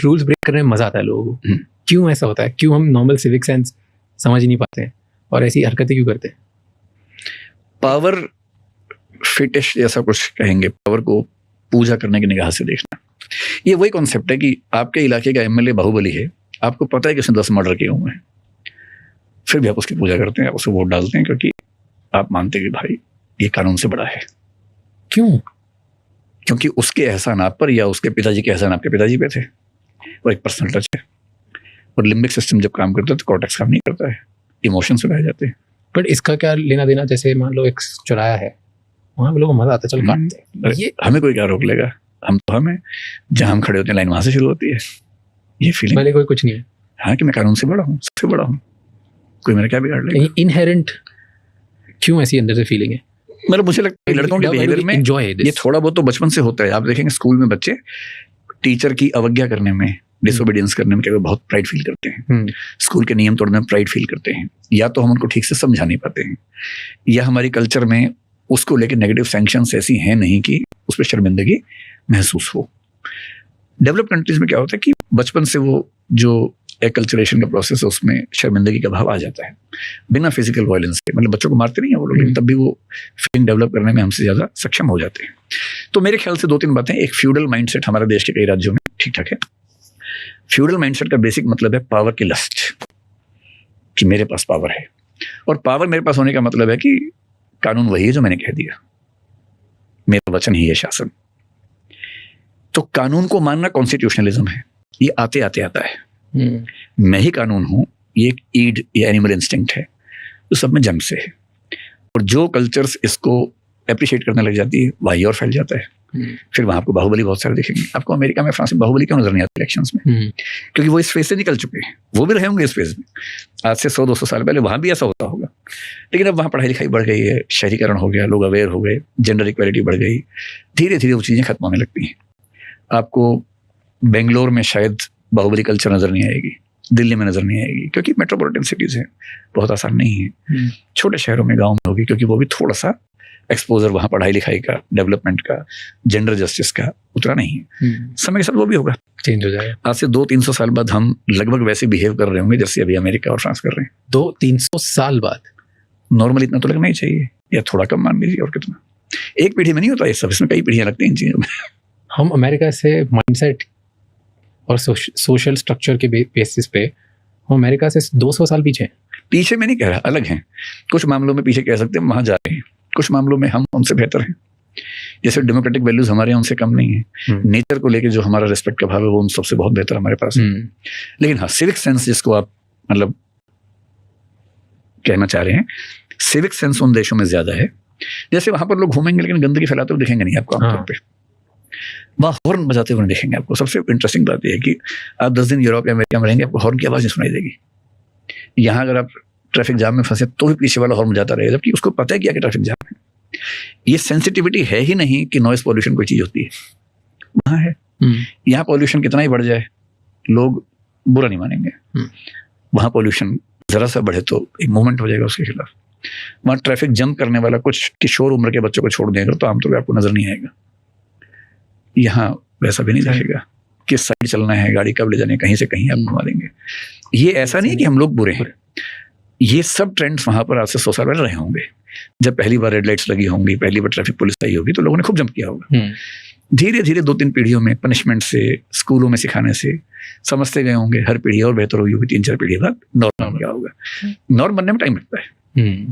Rules break करने में मजा आता है लोगों को। क्यों ऐसा होता है? क्यों हम नॉर्मल सिविक सेंस समझ ही नहीं पाते हैं और ऐसी हरकतें क्यों करते हैं? पावर फिटिश जैसा कुछ कहेंगे, पावर को पूजा करने की निगाह से देखना। ये वही कॉन्सेप्ट है कि आपके इलाके का एमएलए बाहुबली है, आपको पता है कि उसने 10 मर्डर किए हुए हैं, फिर भी आप उसकी पूजा करते हैं, आप उसे वोट डालते हैं, क्योंकि आप मानते हैं कि भाई ये कानून से बड़ा है। क्यों? क्योंकि उसके एहसान आप पर या उसके पिताजी के एहसान आपके पिताजी पे थे, और एक पर्सनल टच है। और लिम्बिक सिस्टम जब काम करता है तो कॉर्टेक्स काम नहीं करता है, इमोशंस उड़ाए जाते हैं। बट इसका क्या लेना देना? जैसे मान लो एक चुराया है, वहाँ लोगों को मजा आता है, चल काटते हैं। ये हमें कोई क्या रोक लेगा? हम तो हमें जहाँ हम खड़े होते हैं लाइन वहां से शुरू होती है। ये फीलिंग भले कोई कुछ नहीं है, हाँ, कि मैं कानून से बड़ा हूँ, सबसे बड़ा हूँ, कोई मेरा क्या बिगाड़ लेगा? इनहेरेंट क्यों ऐसी अंदर से फीलिंग है? मतलब मुझे लगता है लड़कों के बिहेवियर में ये थोड़ा बहुत तो बचपन से होता है। आप देखेंगे स्कूल में बच्चे टीचर की अवज्ञा करने में, डिसोबीडियंस करने में बहुत प्राइड फील करते हैं, स्कूल के नियम तोड़ने में प्राइड फील करते हैं, या तो हम उनको ठीक से समझा नहीं पाते हैं, या हमारी कल्चर में उसको लेकर नेगेटिव सैंक्शंस ऐसी हैं नहीं कि उस पर शर्मिंदगी महसूस हो। डेवलप कंट्रीज में क्या होता है कि बचपन से वो जो एक्लचरेशन का प्रोसेस है उसमें शर्मिंदगी का भाव आ जाता है, बिना फिजिकल वायलेंस के। मतलब बच्चों को मारते नहीं है वो लोग, लेकिन तब भी वो फीलिंग डेवलप करने में हमसे ज़्यादा सक्षम हो जाते हैं। तो मेरे ख्याल से 2-3 बातें। एक फ्यूडल माइंडसेट हमारे देश के कई राज्यों में ठीक ठाक है। फ्यूडल माइंडसेट का बेसिक मतलब है पावर की लस्ट, कि मेरे पास पावर है, और पावर मेरे पास होने का मतलब है कि कानून वही है जो मैंने कह दिया, मेरा वचन ही है शासन। तो कानून को मानना कॉन्स्टिट्यूशनलिज्म है। ये आते आते आता है, मैं ही कानून हूं, ये एक ईड या एनिमल इंस्टिंक्ट है जो सब में जन्म से है। और जो कल्चर्स इसको अप्रिशिएट करने लग जाती है वही और फैल जाता है। फिर वहां आपको बाहुबली बहुत सारे दिखेंगे। आपको अमेरिका में, फ्रांस में बाहुबली क्यों नजर नहीं आते इलेक्शंस में? क्योंकि वो इस फेज से निकल चुके हैं, वो भी रहे होंगे इस फेज में। आज से 100-200 साल पहले वहां भी ऐसा होता होगा, लेकिन अब वहां पढ़ाई लिखाई बढ़ गई है, शहरीकरण हो गया, लोग अवेयर हो गए, जेंडर इक्वालिटी बढ़ गई, धीरे धीरे वो चीजें खत्म होने लगती हैं। आपको बेंगलोर में शायद बाहुबली कल्चर नजर नहीं आएगी, दिल्ली में नजर नहीं आएगी, क्योंकि मेट्रोपॉलिटन सिटीज हैं, बहुत आसान नहीं है। छोटे शहरों में, गाँव में होगी, क्योंकि वो भी थोड़ा सा एक्सपोजर वहाँ पढ़ाई लिखाई का, डेवलपमेंट का, जेंडर जस्टिस का उतना नहीं है। समय के साथ वो भी होगा, चेंज हो जाएगा। आज से 200-300 साल बाद हम लगभग वैसे बिहेव कर रहे होंगे जैसे अभी अमेरिका और फ्रांस कर रहे हैं। 200-300 साल बाद नॉर्मल इतना तो लगना ही चाहिए, या थोड़ा कम मान लीजिए, और कितना। एक पीढ़ी में नहीं होता ये सब, इसमें कई पीढ़ियां लगती हैं इन चीजों में। हम अमेरिका से माइंडसेट और सोशल स्ट्रक्चर के बेसिस पे हम अमेरिका से 200 साल पीछे हैं। पीछे में नहीं कह रहा, अलग हैं। कुछ मामलों में पीछे कह सकते हैं, वहां जा रहे हैं। कुछ मामलों में हम उनसे बेहतर हैं। जैसे डेमोक्रेटिक वैल्यूज हमारे यहाँ उनसे कम नहीं है। नेचर को लेके जो हमारा रिस्पेक्ट का भाव है वो उन सबसे बहुत बेहतर हमारे पास है। लेकिन हाँ, सिविक सेंस जिसको आप मतलब कहना चाह रहे हैं, सिविक सेंस उन देशों में ज्यादा है। जैसे वहां पर लोग घूमेंगे लेकिन गंदगी फैलाते हुए दिखेंगे नहीं आपको आमतौर पर। वहाँ हॉर्न बजाते हुए देखेंगे आपको। सबसे इंटरेस्टिंग बात यह है कि आप 10 दिन यूरोप या अमेरिका में रहेंगे, आपको हॉर्न की आवाज नहीं सुनाई देगी। यहाँ अगर आप ट्रैफिक जाम में फंसे तो भी पीछे वाला हॉर्न बजाता रहेगा, जबकि उसको पता है कि आगे ट्रैफिक जाम है। ये सेंसिटिविटी है ही नहीं कि नॉइज पॉल्यूशन कोई चीज होती है, वहाँ है। यहाँ पॉल्यूशन कितना ही बढ़ जाए लोग बुरा नहीं मानेंगे। वहाँ पॉल्यूशन जरा सा बढ़े तो एक मूवमेंट हो जाएगा उसके खिलाफ। वहाँ ट्रैफिक जंप करने वाला कुछ किशोर उम्र के बच्चों को छोड़ देंगे तो आमतौर पर आपको नजर नहीं आएगा। यहाँ वैसा भी नहीं दिखेगा, किस साइड चलना है, गाड़ी कब ले जानी है, कहीं से कहीं आप घुमा देंगे। ये ऐसा नहीं कि हम लोग बुरे हैं, ये सब ट्रेंड्स वहां पर आज से 100 साल पहले रहे होंगे। जब पहली बार रेड लाइट्स लगी होंगी, पहली बार ट्रैफिक पुलिस आई होगी, तो लोगों ने खूब जंप किया होगा। धीरे धीरे 2-3 पीढ़ियों में पनिशमेंट से, स्कूलों में सिखाने से समझते गए होंगे। हर पीढ़ी और बेहतर हुई होगी, 3-4 पीढ़ी बाद नॉर्म क्या होगा। नॉर्म बनने में टाइम लगता है।